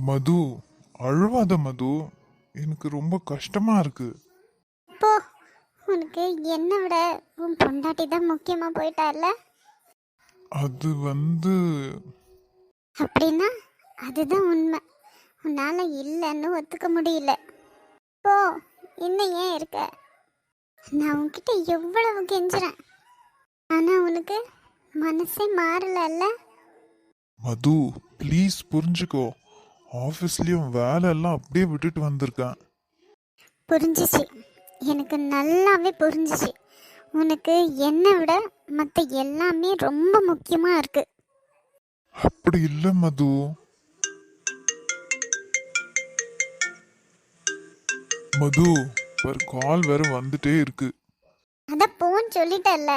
மது, அழுவாத மது. எனக்கு ரொம்ப கஷ்டமா இருக்கு. போ. உனக்கு என்னை விட உன் பொண்டாட்டி தான் முக்கியமா போயிட்டால. அது அப்படின்னா அதுதான் உண்மை. உன்னால இல்லைன்னு ஒத்துக்க முடியல. போ. இன்னும் ஏன் இருக்க? நான் உன்கிட்ட எவ்வளவு கெஞ்சுறேன், ஆனா உனக்கு மனசே மாறலல்ல. மது, ப்ளீஸ் புரிஞ்சுக்கோ. ஆஃபீஸ்லயும் வேலை எல்லாம் அப்படியே விட்டுட்டு வந்திருக்கேன். புரிஞ்சிச்சு, எனக்கு நல்லாவே புரிஞ்சிச்சு. உனக்கு என்னை விட மற்ற எல்லாமே ரொம்ப முக்கியமா இருக்கு. அப்படி இல்லை மது. மது, ஒரு கால் வேற வந்துட்டே இருக்கு. அத போன்னு சொல்லிட்டல்ல.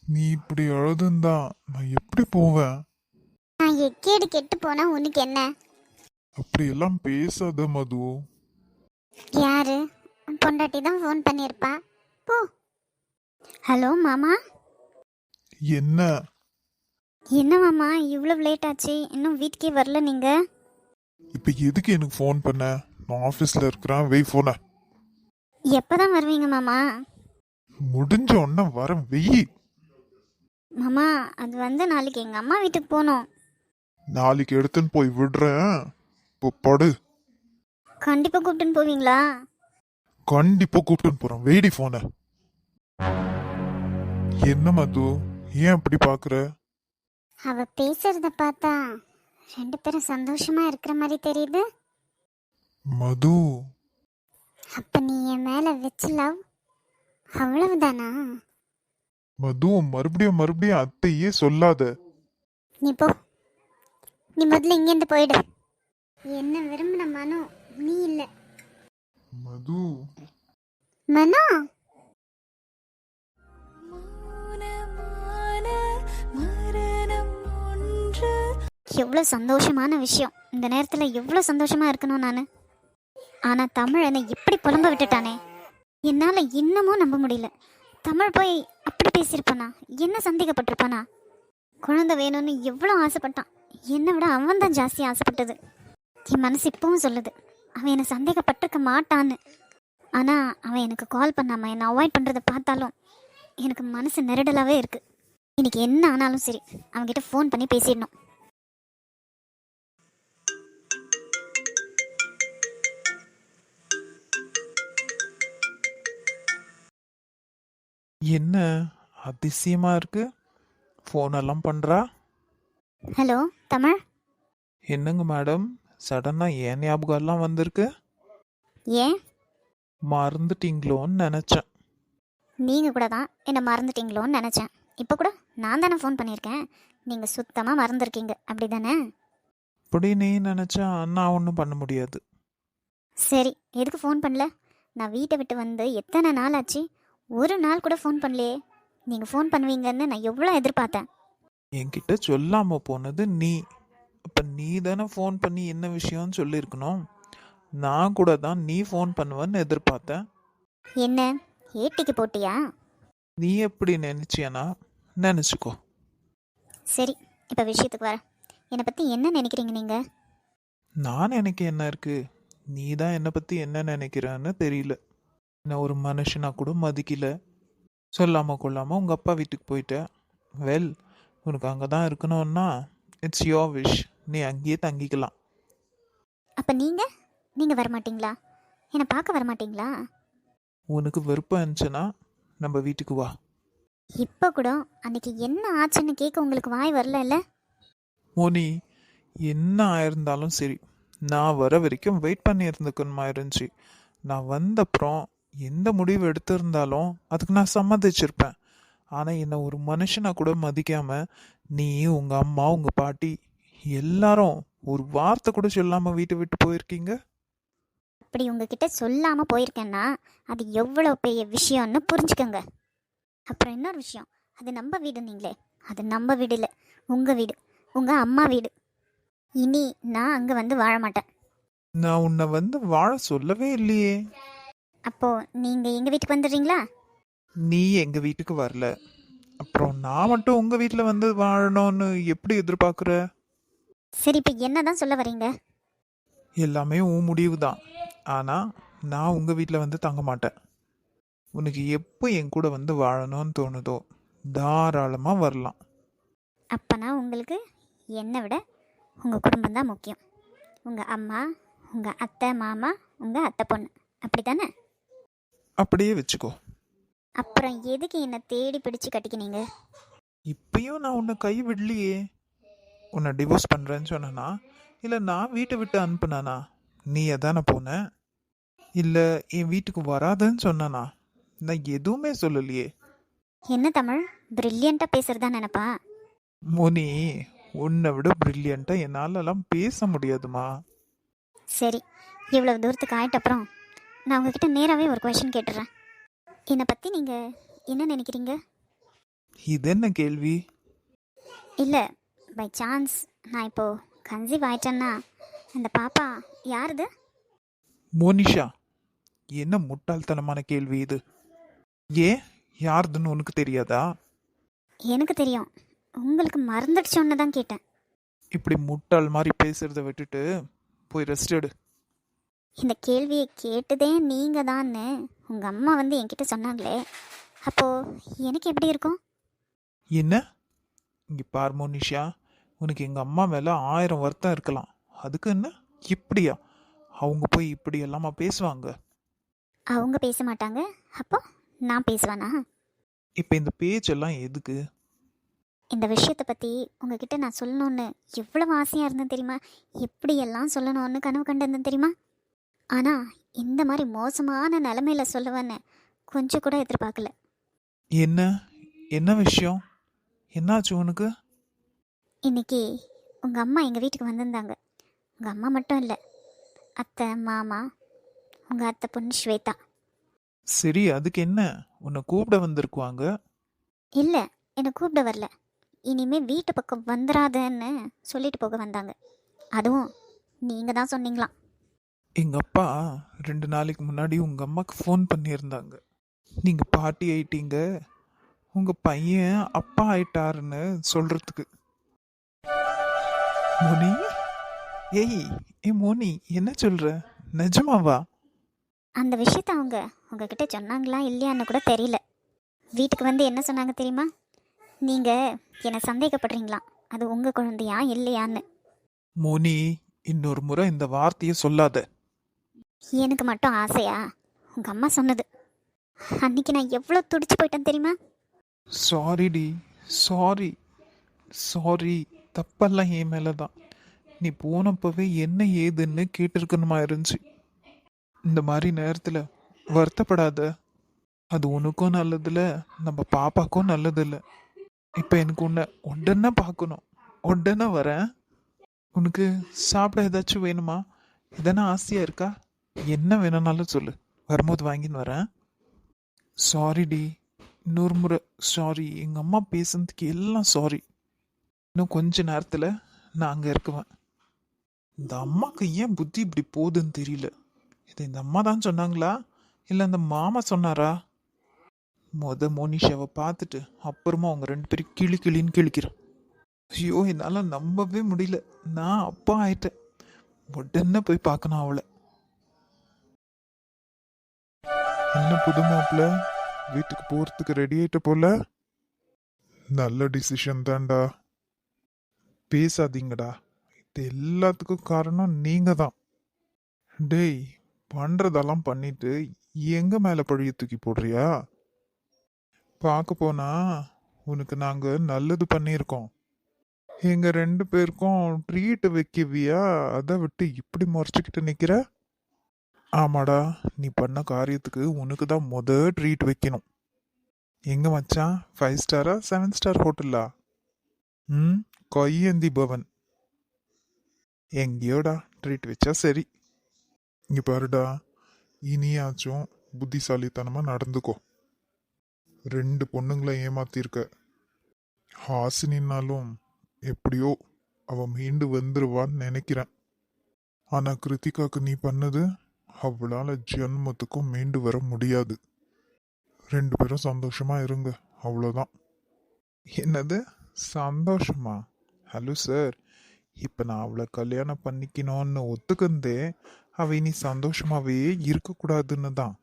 நீ இப்படி அழுதுந்தா நான் எப்படி போவேன்? நான் எக்கேடு கெட்டு போனா உனக்கு என்ன? அப்படியெல்லாம் பேசாத மது. யாரு? உன் பொண்டாட்டி தான் ஃபோன் பண்ணியிருப்பா. போ. ஹலோ மாமா. என்ன? என்ன மாமா இவ்வளவு லேட் ஆச்சு, இன்னும் வீட்டுக்கே வரல நீங்க? இப்ப எதுக்கு எனக்கு ஃபோன் பண்ண? நான் ஆஃபீஸ்ல இருக்கிறேன், வெய் போன. எப்பதான் வருவீங்க மாமா? முடிஞ்ச உடனே வர வெயி. மாமா அது நாளைக்கு எங்க அம்மா வீட்டுக்கு போகணும். நாளைக்கு எடுத்துன்னு போய் விடுறேன். இப்போ படு. கண்டிப்பா கூப்பிட்டுன்னு போவீங்களா? கண்டிப்பா கூப்பிட்டுன்னு போறேன், வெயிடி போன. என்ன மது, ஏன் அப்படி பாக்குற? அவ பேசுறத பார்த்தா ரெண்டு பேரும் சந்தோஷமா இருக்கிற மாதிரி தெரியுது. மது, அப்ப நீ என் மேல வச்சு லவ் அவ்வளவுதானா? மது, மறுபடியும் மறுபடியும் அத்தையே சொல்லாத. நீ போ. நீ முதல்ல இங்கேருந்து போயிடு. என்ன விரும்பின மனோ நீ இல்ல. மது, மனோ. எவ்வளோ சந்தோஷமான விஷயம். இந்த நேரத்தில் எவ்வளோ சந்தோஷமா இருக்கணும் நான். ஆனால் தமிழ் என்னை இப்படி புலம்ப விட்டுட்டானே. என்னால் இன்னமும் நம்ப முடியல. தமிழ் போய் அப்படி பேசியிருப்பானா? என்ன சந்தேகப்பட்டிருப்பானா? குழந்தை வேணும்னு எவ்வளோ ஆசைப்பட்டான். என்னை விட அவன் தான் ஜாஸ்தி ஆசைப்பட்டது. என் மனசு இப்பவும் சொல்லுது அவன் என்னை சந்தேகப்பட்டிருக்க மாட்டான்னு. ஆனால் அவன் எனக்கு கால் பண்ணாமல் என்னை அவாய்ட் பண்ணுறதை பார்த்தாலும் எனக்கு மனசு நெருடலாகவே இருக்குது. இன்னைக்கு என்ன ஆனாலும் சரி அவன்கிட்ட ஃபோன் பண்ணி பேசிடணும். என்ன அதிசயமா இருக்கு? ஃபோன் எல்லாம் பண்றா. ஹலோ தமிழ். என்னங்க மேடம், சடனா ஏன் ஞாபகம் எல்லாம் வந்திருக்கு? ஏன்? மறந்துட்டீங்களோன்னு நினைச்சேன். நீங்கள் கூட தான் என்னை மறந்துட்டீங்களோன்னு நினச்சேன். இப்போ கூட நான் தானே ஃபோன் பண்ணியிருக்கேன். நீங்கள் சுத்தமாக மறந்துருக்கீங்க அப்படி தானே? அப்படி நீ நினைச்சா நான் ஒன்றும் பண்ண முடியாது. சரி, எதுக்கு ஃபோன் பண்ணல? நான் வீட்டை விட்டு வந்து எத்தனை நாள் ஆச்சு? ஒரு நாள் கூட ஃபோன் பண்ணலையே. நீங்கள் ஃபோன் பண்ணுவீங்கன்னு நான் எவ்வளோ எதிர்பார்த்தேன். என்கிட்ட சொல்லாம போனது நீ. அப்ப நீ தானே ஃபோன் பண்ணி என்ன விஷயம்னு சொல்லியிருக்கணும். நான் கூட தான் நீ ஃபோன் பண்ணுவேன்னு எதிர்பார்த்தேன். என்ன ஏட்டிக்கு போட்டியா? நீ எப்படி நினைச்சியனா நினைச்சுக்கோ. சரி, இப்போ விஷயத்துக்கு வர. என்னை பற்றி என்ன நினைக்கிறீங்க நீங்கள்? நான் எனக்கு என்ன இருக்கு? நீ தான் என்னை பத்தி என்ன நினைக்கிறன்னு தெரியல. என்ன ஒரு மனுஷனா கூட மதிக்கல. சொல்லாம கொள்ளாம உங்க அப்பா வீட்டுக்கு போயிட்ட. வெல், உனக்கு அங்கே தான் இருக்கணும்னா இட்ஸ் யோர் விஷ். நீ அங்கேயே தங்கிக்கலாம். அப்போ நீங்கள் வரமாட்டீங்களா? என்னை பார்க்க வரமாட்டீங்களா? உனக்கு விருப்பம் இருந்துச்சுன்னா நம்ம வீட்டுக்கு வா. இப்போ கூட அன்னைக்கு என்ன ஆச்சுன்னு கேட்க உங்களுக்கு வாய் வரல? மோனி, என்ன ஆயிருந்தாலும் சரி, நான் வர வரைக்கும் வெயிட் பண்ணி இருந்துக்கணுமா இருந்துச்சு. நான் வந்தப்புறம் எந்த முடிவு எடுத்திருந்தாலும் அதுக்கு நான் சம்மதிச்சிருப்பேன். ஆனால் என்னை ஒரு மனுஷனா கூட மதிக்காம நீ, உங்கள் அம்மா, உங்கள் பாட்டி எல்லாரும் ஒரு வார்த்தை கூட சொல்லாமல் வீட்டை விட்டு போயிருக்கீங்க. அப்படி உங்ககிட்ட சொல்லாமல் போயிருக்கேன்னா அது எவ்வளோ பெரிய விஷயம்னு புரிஞ்சுக்கோங்க. அப்புறம் இன்னொரு விஷயம், அது நம்ம வீடு. நீங்களே, அது நம்ம வீடு இல்லை, உங்கள் வீடு, உங்கள் அம்மா வீடு. இனி நான் அங்கே வந்து வாழ மாட்டேன். நான் உன்னை வாழ சொல்லவே இல்லையே. அப்போது நீங்கள் எங்கள் வீட்டுக்கு வந்துடுறீங்களா? நீ எங்கள் வீட்டுக்கு வரல, அப்புறம் நான் மட்டும் உங்கள் வீட்டில் வாழணும்னு எப்படி எதிர்பார்க்குற? சரி, இப்போ என்ன தான் சொல்ல வரீங்க? எல்லாமே உன் முடிவு தான். ஆனால் நான் உங்கள் வீட்டில் வந்து தங்க மாட்டேன். உனக்கு எப்போ என் கூட வந்து வாழணும்னு தோணுதோ தாராளமாக வரலாம். அப்போனா உங்களுக்கு என்னை விட உங்கள் குடும்பம் தான் முக்கியம். உங்கள் அம்மா, உங்கள் அத்தை மாமா, உங்கள் அத்தை பொண்ணு, அப்படி தானே? அப்படியே வச்சுக்கோ. அப்புறம் எதுக்கு என்னை தேடி பிடிச்சு கட்டிக்கினீங்க? இப்பயும் நான் உன்னை கை விடலையே. உன்னை டிவோர்ஸ் பண்ணுறேன்னு சொன்னனா, இல்லை நான் வீட்டை விட்டு அனுப்புனானா? நீ எதானே போன? இல்லை என் வீட்டுக்கு வராதுன்னு சொன்னானா? நான் எதுவுமே சொல்லலையே. என்ன தமிழ், பிரில்லியண்ட்டாக பேசுகிறதா நினப்பா? மோனி, உன்னை விட பிரில்லியண்ட்டாக என்னாலலாம் பேச முடியாதுமா. சரி, இவ்வளோ தூரத்துக்கு ஆயிட்ட அப்புறம் நான் உங்ககிட்ட நேராகவே ஒரு கொஷின் கேட்டுறேன். என்னை பற்றி நீங்கள் என்ன நினைக்கிறீங்க? இது என்ன கேள்வி? இல்லை, பை சான்ஸ் நான் இப்போது கன்சீவ் ஆயிட்டேன்னா அந்த பாப்பா யாருது? மோனிஷா, என்ன முட்டாள்தனமான கேள்வி இது? ஏன் யாருதுன்னு உனக்கு தெரியாதா? எனக்கு தெரியும், உங்களுக்கு மறந்துடுச்சோன்னு தான் கேட்டேன். இப்படி முட்டாள் மாதிரி பேசுறத விட்டுட்டு போய் ரெஸ்ட் எடு. இந்த கேள்வியை கேட்டதே நீங்கள் தான்னு உங்கள் அம்மா வந்து என்கிட்ட சொன்னாங்களே, அப்போது எனக்கு எப்படி இருக்கும்? என்ன? இங்கே பார் மோனிஷா, உனக்கு எங்கள் அம்மா மேலே 1000 வருத்தம் இருக்கலாம். அதுக்கு என்ன இப்படியா? அவங்க போய் இப்படி எல்லாமா பேசுவாங்க? அவங்க பேச மாட்டாங்க, அப்போ நான் பேசுவேனா? இப்போ இந்த பேச்செல்லாம் எதுக்கு? இந்த விஷயத்தை பற்றி உங்ககிட்ட நான் சொல்லணுன்னு எவ்வளவு ஆசையாக இருந்தேன் தெரியுமா? எப்படியெல்லாம் சொல்லணும்னு கனவு கண்டிருந்தேன் தெரியுமா? ஆனால் இந்த மாதிரி மோசமான நிலமையில சொல்லுவேன்னு கொஞ்சம் கூட எதிர்பார்க்கல. என்ன என்ன விஷயம்? என்னாச்சு உனக்கு? இன்னைக்கு உங்கள் அம்மா எங்கள் வீட்டுக்கு வந்திருந்தாங்க. உங்கள் அம்மா மட்டும் இல்லை, அத்தை மாமா, உங்கள் அத்தை பொண்ணு ஸ்வேதா. சரி, அதுக்கு என்ன? உன்னை கூப்பிட வந்திருக்குவாங்க. இல்லை, என்னை கூப்பிட வரல, இனிமே வீட்டு பக்கம் வந்துடாதன்னு சொல்லிட்டு போக வந்தாங்க. அதுவும் நீங்கள் தான் சொன்னீங்களாம். எங்கள் அப்பா 2 நாளைக்கு முன்னாடி உங்கள் அம்மாவுக்கு ஃபோன் பண்ணியிருந்தாங்க. நீங்கள் பாட்டி ஆயிட்டீங்க, உங்கள் பையன் அப்பா ஆயிட்டாருன்னு சொல்கிறதுக்கு. மோனி, ஏய் ஏ மோனி, என்ன சொல்கிற? நிஜமாவா? அந்த விஷயத்த அவங்க உங்ககிட்ட சொன்னாங்களா இல்லையான்னு கூட தெரியல. வீட்டுக்கு வந்து என்ன சொன்னாங்க தெரியுமா? நீங்கள் என்னை சந்தேகப்படுறீங்களாம், அது உங்கள் குழந்தையா இல்லையான்னு. மோனி, இன்னொரு முறை இந்த வார்த்தையை சொல்லாத. எனக்கு மட்டும் ஆசையா? உங்கள் அம்மா சொன்னது. அன்னைக்கு நான் எவ்வளோ துடிச்சு போயிட்டேன் தெரியுமா? சாரி டி, சாரி சாரி. தப்பெல்லாம் என் மேலே தான். நீ போனப்பவே என்ன ஏதுன்னு கேட்டிருக்கணுமா இருந்துச்சு. இந்த மாதிரி நேரத்தில் வருத்தப்படாத. அது உனக்கும் நல்லதில்ல, நம்ம பாப்பாக்கும் நல்லதில்லை. இப்போ எனக்கு உடனே பார்க்கணும். உடனே வரேன். உனக்கு சாப்பிட ஏதாச்சும் வேணுமா? எதனா ஆசையாக இருக்கா? என்ன வேணும்னாலும் சொல்லு, வரும்போது வாங்கின்னு வரேன். சாரி டி, இன்னொரு முறை சாரி. எங்கள் அம்மா பேசுனதுக்கு எல்லாம் சாரி. இன்னும் கொஞ்ச நேரத்தில் நான் அங்கே இருக்குவேன். இந்த அம்மாவுக்கு ஏன் புத்தி இப்படி போகுதுன்னு தெரியல. இது இந்த அம்மா தான் சொன்னாங்களா இல்லை அந்த மாமா சொன்னாரா? மோனிஷாவை பார்த்துட்டு அப்புறமா அவங்க 2 பேரும் கிளி கிளின்னு கிழிக்கிறேன். ஐயோ, என்னால் நம்பவே முடியல. நான் அப்பா ஆயிட்டேன். உடனே போய் பார்க்கணும் அவளை. என்ன புது மாப்பிள்ள, வீட்டுக்கு போறதுக்கு ரெடி ஆயிட்ட போல? நல்ல டிசிஷன் தான்டா. பேசாதீங்கடா, இது எல்லாத்துக்கும் காரணம் நீங்க தான். டேய், பண்றதெல்லாம் பண்ணிட்டு எங்க மேல பழிய தூக்கி போடுறியா? பார்க்க போனா உனக்கு நாங்க நல்லது பண்ணியிருக்கோம். எங்க 2 பேருக்கும் ட்ரீட் வைக்கவியா? அதை விட்டு இப்படி முறைச்சிக்கிட்டு நிக்கிற? ஆமாடா, நீ பண்ண காரியத்துக்கு உனக்கு தான் ட்ரீட் வைக்கணும். எங்க மச்சான், 5 ஸ்டாரா 7 ஸ்டார் ஹோட்டலா? கையேந்தி பவன் எங்கேயோடா ட்ரீட் வச்சா சரி. இங்க பாருடா, இனியாச்சும் புத்திசாலித்தனமா நடந்துக்கோ. 2 பொண்ணுங்களை ஏமாத்திருக்க. ஹாசினின்னாலும் எப்படியோ அவ மீண்டு வந்துருவான்னு நினைக்கிறேன். ஆனா கிருத்திகாக்கு நீ பண்ணது அவளால ஜென்மத்துக்கும் மீண்டு வர முடியாது. 2 பேரும் சந்தோஷமா இருங்க, அவ்வளோதான். என்னது சந்தோஷமா? ஹலோ சார், இப்ப நான் அவளை கல்யாணம் பண்ணிக்கணும்னு ஒத்துக்குந்தே அவ இனி சந்தோஷமாவே இருக்கக்கூடாதுன்னு தான்.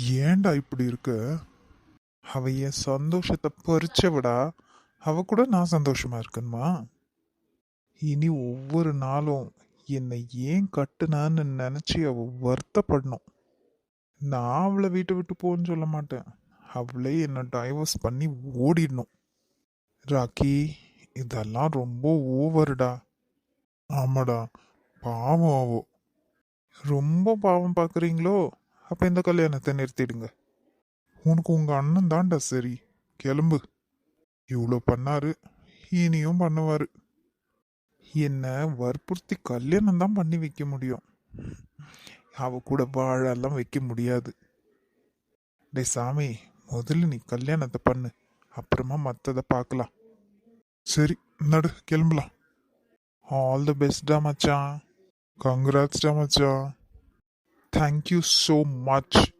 ஏன்டா இப்படி இருக்க? அவ என் சந்தோஷத்தை பறிச்ச விடா, அவ கூட நான் சந்தோஷமா இருக்கணுமா? இனி ஒவ்வொரு நாளும் என்னை ஏன் கட்டுனான்னு நினைச்சு அவ வருத்தப்படணும். நான் அவளை வீட்டை விட்டு போன்னு சொல்ல மாட்டேன். அவளே என்னை டைவர்ஸ் பண்ணி ஓடிடணும். ராக்கி, இதெல்லாம் ரொம்ப ஓவர்டா. ஆமாடா, பாவம் ஆவோ. ரொம்ப பாவம் பார்க்குறீங்களோ? அப்ப இந்த கல்யாணத்தை நிறுத்திடுங்க. உனக்கு உங்க அண்ணன் தான்டா சரி. கிளம்பு. இவ்வளோ பண்ணாரு, இனியும் பண்ணுவாரு. என்ன வற்புறுத்தி கல்யாணம் தான் பண்ணி வைக்க முடியும். அவ கூட வாழெல்லாம் வைக்க முடியாது. டேய் சாமி, முதல்ல நீ கல்யாணத்தை பண்ணு, அப்புறமா மற்றதை பார்க்கலாம். சரி, நடு கிளம்பலாம். ஆல் தி பெஸ்டா மச்சான். கங்க்ராட்ஸ்டா மச்சான். Thank you so much.